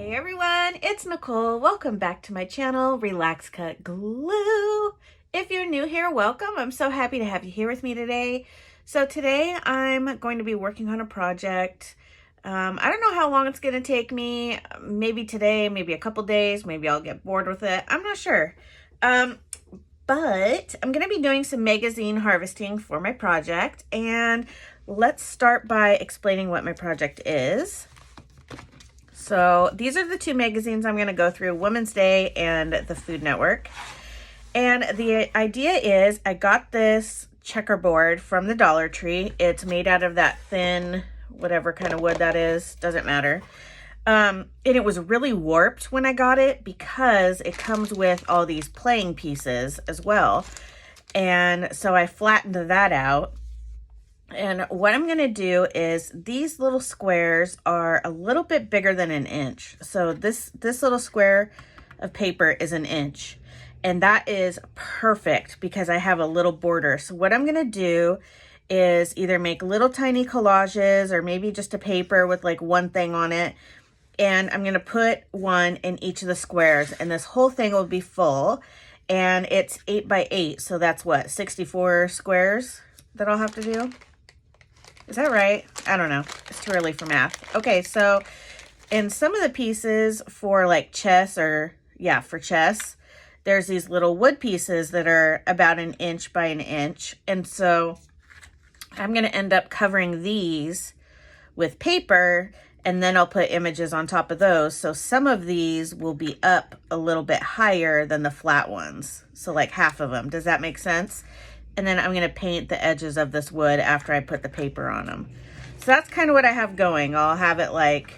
Hey everyone, it's Nicole. Welcome back to my channel, Relax.Cut.Glue. If you're new here, welcome. I'm so happy to have you here with me today. So today I'm going to be working on a project. I don't know how long it's going to take me. Maybe today, maybe a couple days, maybe I'll get bored with it. I'm not sure. But I'm going to be doing some magazine harvesting for my project. And let's start by explaining what my project is. So these are the two magazines I'm going to go through, Women's Day and the Food Network. And the idea is I got this checkerboard from the Dollar Tree. It's made out of that thin, whatever kind of wood that is, doesn't matter. And it was really warped when I got it because it comes with all these playing pieces as well. And so I flattened that out. And what I'm going to do is these little squares are a little bit bigger than an inch. So this little square of paper is an inch. And that is perfect because I have a little border. So what I'm going to do is either make little tiny collages or maybe just a paper with like one thing on it. And I'm going to put one in each of the squares. And this whole thing will be full. And it's 8 by 8. So that's what, 64 squares that I'll have to do? Is that right? I don't know. It's too early for math. Okay, so in some of the pieces for like chess for chess, there's these little wood pieces that are about an inch by an inch. And so I'm going to end up covering these with paper and then I'll put images on top of those. So some of these will be up a little bit higher than the flat ones. So like half of them. Does that make sense? And then I'm going to paint the edges of this wood after I put the paper on them. So that's kind of what I have going. I'll have it like,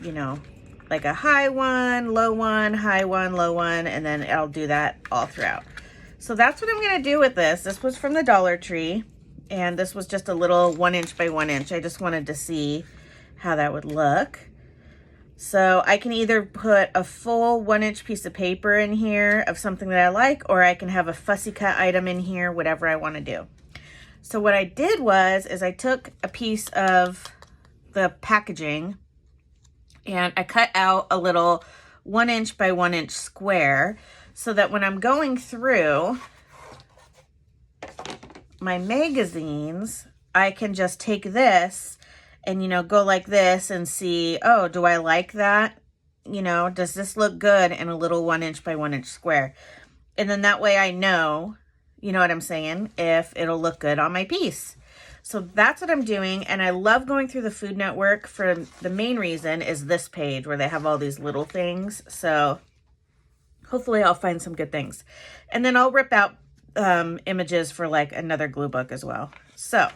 you know, like a high one, low one, high one, low one, and then I'll do that all throughout. So that's what I'm going to do with this. This was from the Dollar Tree, and this was just a little 1 inch by 1 inch. I just wanted to see how that would look. So I can either put a full 1 inch piece of paper in here of something that I like, or I can have a fussy cut item in here, whatever I want to do. So what I did is I took a piece of the packaging and I cut out a little 1 inch by 1 inch square so that when I'm going through my magazines, I can just take this and, you know, go like this and see, oh, do I like that? You know, does this look good in a little 1 inch by 1 inch square? And then that way I know, you know what I'm saying, if it'll look good on my piece. So that's what I'm doing. And I love going through the Food Network for the main reason is this page where they have all these little things. So hopefully I'll find some good things. And then I'll rip out images for like another glue book as well. So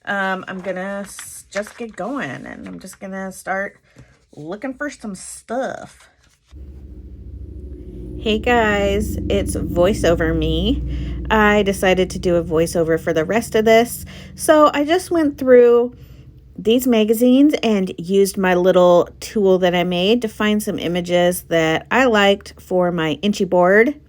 I'm gonna just get going and I'm just gonna start looking for some stuff. Hey guys, it's voiceover me. I decided to do a voiceover for the rest of this. So I just went through these magazines and used my little tool that I made to find some images that I liked for my inchy board.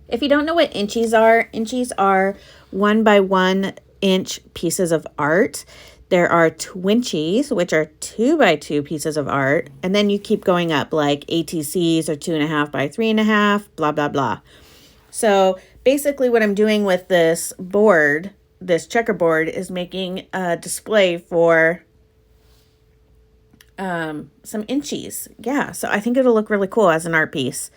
If you don't know what inchies are 1 by 1 inch pieces of art. There are twinchies, which are 2 by 2 pieces of art. And then you keep going up like ATCs are 2.5 by 3.5, blah, blah, blah. So basically what I'm doing with this board, this checkerboard, is making a display for some inchies. Yeah, so I think it'll look really cool as an art piece.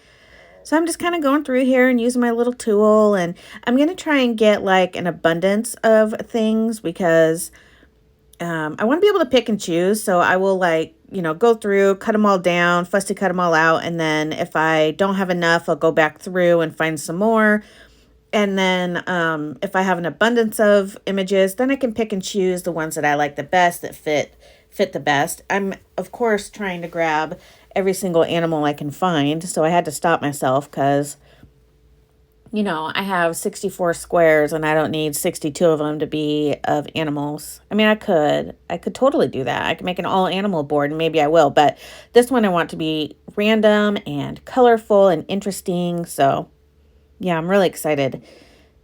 So I'm just kind of going through here and using my little tool, and I'm going to try and get like an abundance of things because I want to be able to pick and choose. So I will like, you know, go through, cut them all down, fussy cut them all out. And then if I don't have enough, I'll go back through and find some more. And then if I have an abundance of images, then I can pick and choose the ones that I like the best, that fit the best. I'm, of course, trying to grab every single animal I can find. So I had to stop myself because, you know, I have 64 squares and I don't need 62 of them to be of animals. I mean, I could totally do that. I could make an all animal board and maybe I will, but this one I want to be random and colorful and interesting. So yeah, I'm really excited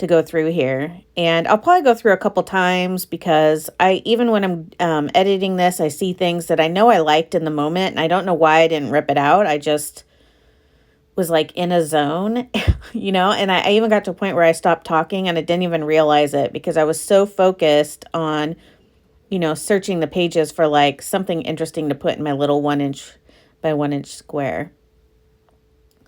to go through here. And I'll probably go through a couple times because even when I'm editing this, I see things that I know I liked in the moment, and I don't know why I didn't rip it out. I just was like in a zone, you know, and I even got to a point where I stopped talking and I didn't even realize it because I was so focused on, you know, searching the pages for like something interesting to put in my little 1" by 1" square.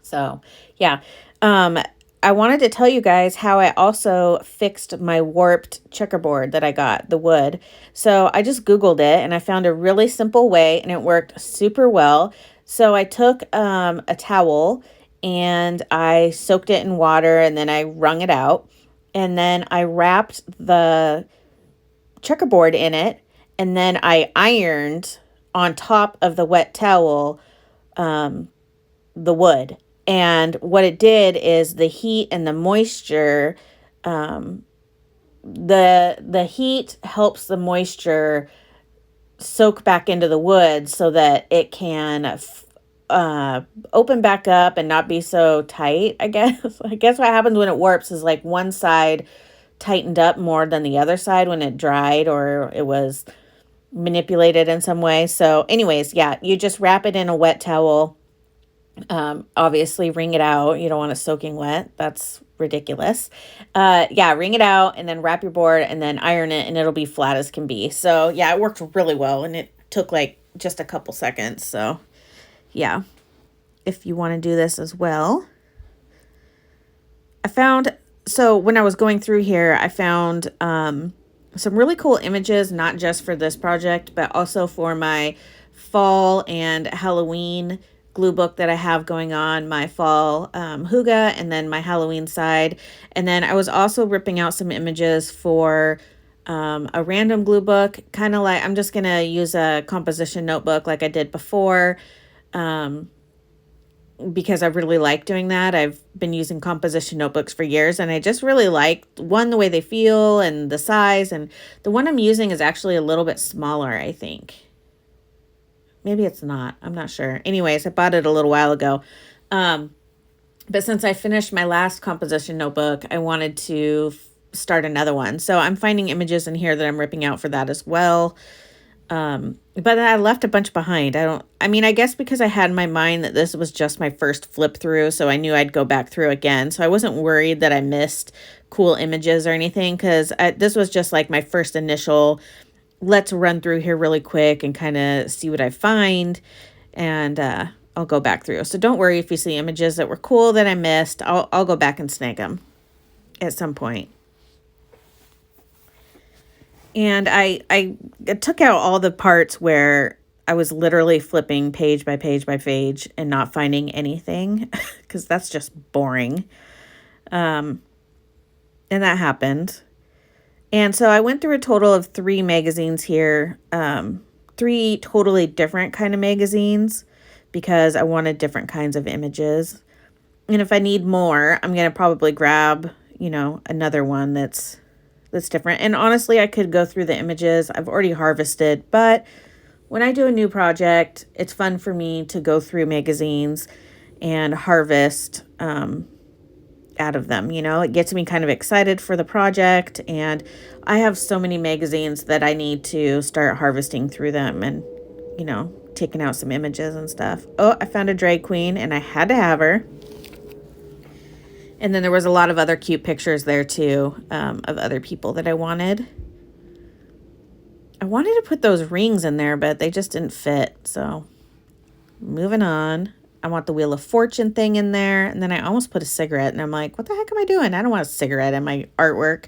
So yeah, I wanted to tell you guys how I also fixed my warped checkerboard that I got, the wood. So I just Googled it and I found a really simple way and it worked super well. So I took a towel and I soaked it in water and then I wrung it out. And then I wrapped the checkerboard in it and then I ironed on top of the wet towel the wood. And what it did is the heat and the moisture, the heat helps the moisture soak back into the wood so that it can open back up and not be so tight, I guess. I guess what happens when it warps is like one side tightened up more than the other side when it dried or it was manipulated in some way. So anyways, yeah, you just wrap it in a wet towel. Obviously wring it out. You don't want it soaking wet. That's ridiculous. Yeah, wring it out and then wrap your board and then iron it and it'll be flat as can be. So yeah, it worked really well and it took like just a couple seconds. So yeah, if you want to do this as well. So when I was going through here, I found some really cool images, not just for this project, but also for my fall and Halloween glue book that I have going on, my fall hygge, and then my Halloween side. And then I was also ripping out some images for a random glue book, kind of like I'm just going to use a composition notebook like I did before because I really like doing that. I've been using composition notebooks for years and I just really like, one, the way they feel and the size. And the one I'm using is actually a little bit smaller, I think. Maybe it's not. I'm not sure. Anyways, I bought it a little while ago. But since I finished my last composition notebook, I wanted to start another one. So I'm finding images in here that I'm ripping out for that as well. But I left a bunch behind. I guess because I had in my mind that this was just my first flip through, so I knew I'd go back through again. So I wasn't worried that I missed cool images or anything because this was just like my first initial let's run through here really quick and kind of see what I find, and I'll go back through. So don't worry if you see images that were cool that I missed. I'll go back and snag them at some point. And I took out all the parts where I was literally flipping page by page by page and not finding anything because that's just boring. And that happened. And so I went through a total of 3 magazines here, 3 totally different kind of magazines because I wanted different kinds of images. And if I need more, I'm going to probably grab, you know, another one that's different. And honestly, I could go through the images. I've already harvested, but when I do a new project, it's fun for me to go through magazines and harvest out of them. You know, it gets me kind of excited for the project, and I have so many magazines that I need to start harvesting through them and, you know, taking out some images and stuff. Oh, I found a drag queen and I had to have her. And then there was a lot of other cute pictures there too, of other people that I wanted. I wanted to put those rings in there, but they just didn't fit. So moving on. I want the Wheel of Fortune thing in there. And then I almost put a cigarette and I'm like, what the heck am I doing? I don't want a cigarette in my artwork.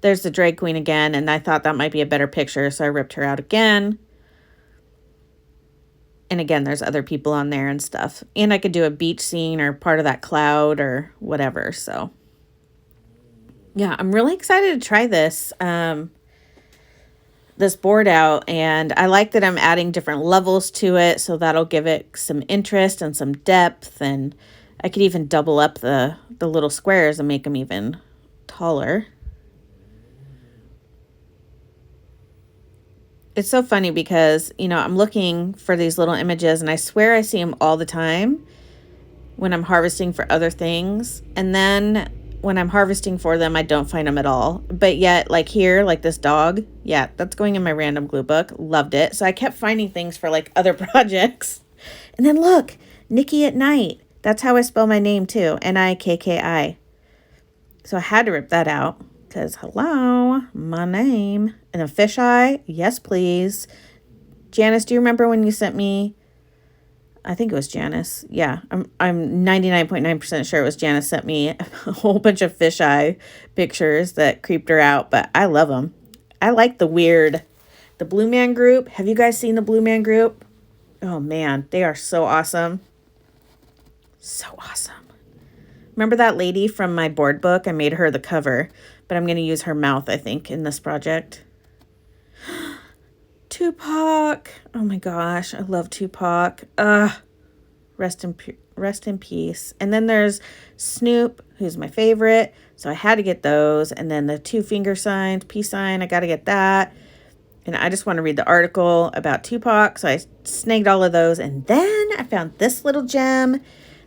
There's the drag queen again. And I thought that might be a better picture. So I ripped her out again. And again, there's other people on there and stuff. And I could do a beach scene or part of that cloud or whatever. So yeah, I'm really excited to try this. This board out, and I like that I'm adding different levels to it, so that'll give it some interest and some depth, and I could even double up the little squares and make them even taller. It's so funny because, you know, I'm looking for these little images and I swear I see them all the time when I'm harvesting for other things, and then when I'm harvesting for them, I don't find them at all. But yet, like here, like this dog, yeah, that's going in my random glue book. Loved it. So I kept finding things for like other projects. And then look, Nikki at Night. That's how I spell my name too. Nikki. So I had to rip that out because hello, my name. And a fisheye, yes please. Janice, do you remember when you sent me? I think it was Janice. Yeah, I'm 99.9% sure it was Janice sent me a whole bunch of fisheye pictures that creeped her out, but I love them. I like the Blue Man Group. Have you guys seen the Blue Man Group? Oh man, they are so awesome. So awesome. Remember that lady from my board book? I made her the cover, but I'm going to use her mouth, I think, in this project. Tupac. Oh my gosh, I love Tupac. Rest in peace. And then there's Snoop, who's my favorite. So I had to get those. And then the 2 finger signs, peace sign, I got to get that. And I just want to read the article about Tupac. So I snagged all of those. And then I found this little gem.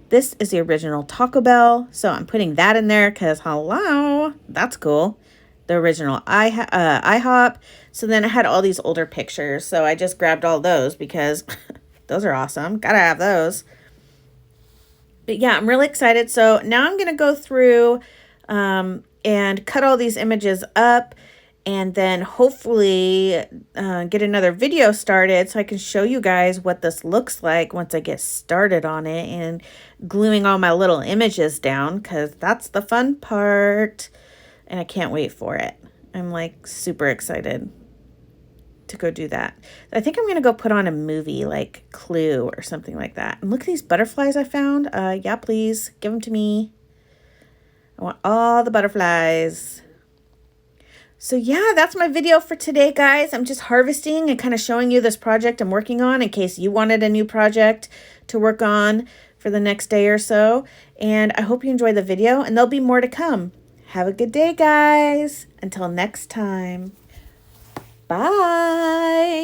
This is the original Taco Bell. So I'm putting that in there because hello, that's cool. The original IHOP. So then I had all these older pictures. So I just grabbed all those because those are awesome. Gotta have those. But yeah, I'm really excited. So now I'm going to go through and cut all these images up and then hopefully get another video started so I can show you guys what this looks like once I get started on it and gluing all my little images down because that's the fun part. And I can't wait for it. I'm like super excited to go do that. I think I'm going to go put on a movie like Clue or something like that. And look at these butterflies I found. Yeah, please give them to me. I want all the butterflies. So yeah, that's my video for today, guys. I'm just harvesting and kind of showing you this project I'm working on in case you wanted a new project to work on for the next day or so. And I hope you enjoyed the video and there'll be more to come. Have a good day, guys. Until next time. Bye.